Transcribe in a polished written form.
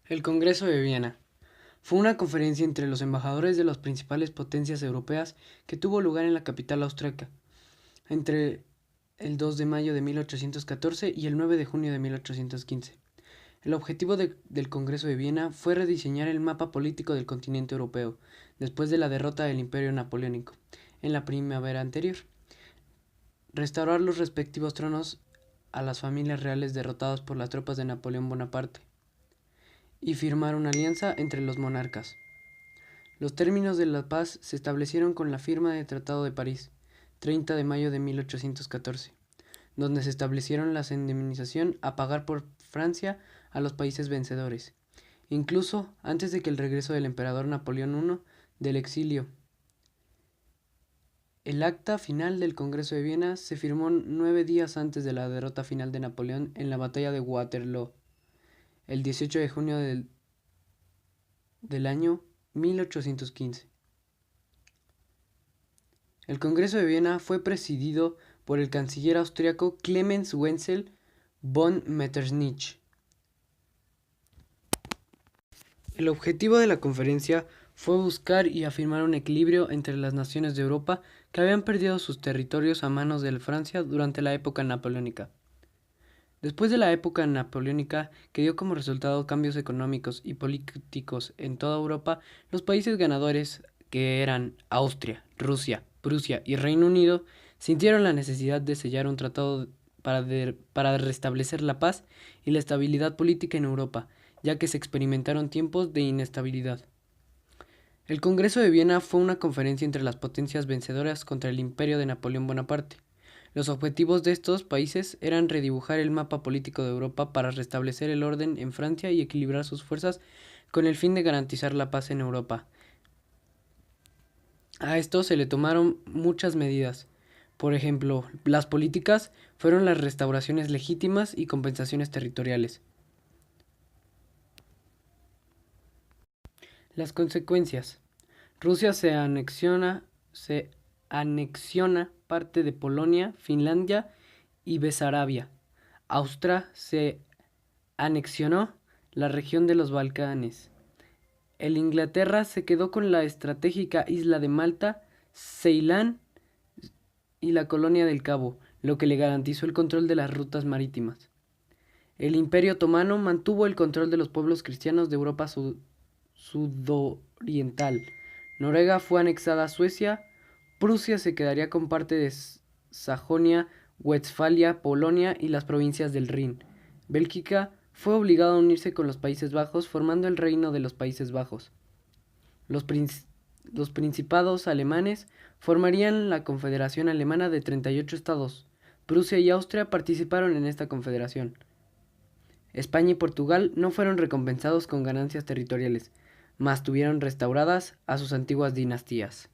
El Congreso de Viena fue una conferencia entre los embajadores de las principales potencias europeas que tuvo lugar en la capital austríaca entre el 2 de mayo de 1814 y el 9 de junio de 1815. El objetivo del Congreso de Viena fue rediseñar el mapa político del continente europeo después de la derrota del Imperio Napoleónico en la primavera anterior, restaurar los respectivos tronos a las familias reales derrotadas por las tropas de Napoleón Bonaparte y firmar una alianza entre los monarcas. Los términos de la paz se establecieron con la firma del Tratado de París, 30 de mayo de 1814, donde se establecieron la indemnización a pagar por Francia a los países vencedores, incluso antes de que el regreso del emperador Napoleón I del exilio. El acta final del Congreso de Viena se firmó 9 días antes de la derrota final de Napoleón en la batalla de Waterloo, el 18 de junio del año 1815. El Congreso de Viena fue presidido por el canciller austriaco Clemens Wenzel von Metternich. El objetivo de la conferencia fue buscar y afirmar un equilibrio entre las naciones de Europa que habían perdido sus territorios a manos de Francia durante la época napoleónica. Después de la época napoleónica, que dio como resultado cambios económicos y políticos en toda Europa, los países ganadores, que eran Austria, Rusia, Prusia y Reino Unido, sintieron la necesidad de sellar un tratado para restablecer la paz y la estabilidad política en Europa, ya que se experimentaron tiempos de inestabilidad. El Congreso de Viena fue una conferencia entre las potencias vencedoras contra el imperio de Napoleón Bonaparte. Los objetivos de estos países eran redibujar el mapa político de Europa para restablecer el orden en Francia y equilibrar sus fuerzas con el fin de garantizar la paz en Europa. A esto se le tomaron muchas medidas. Por ejemplo, las políticas fueron las restauraciones legítimas y compensaciones territoriales. Las consecuencias. Rusia se anexiona parte de Polonia, Finlandia y Besarabia. Austria se anexionó la región de los Balcanes. El Inglaterra se quedó con la estratégica isla de Malta, Ceilán y la colonia del Cabo, lo que le garantizó el control de las rutas marítimas. El Imperio Otomano mantuvo el control de los pueblos cristianos de Europa sudoriental. Noruega fue anexada a Suecia. Prusia se quedaría con parte de Sajonia, Westfalia, Polonia y las provincias del Rin. Bélgica fue obligada a unirse con los Países Bajos, formando el Reino de los Países Bajos. Los principados alemanes formarían la Confederación Alemana de 38 estados. Prusia y Austria participaron en esta confederación. España y Portugal no fueron recompensados con ganancias territoriales, mas tuvieron restauradas a sus antiguas dinastías.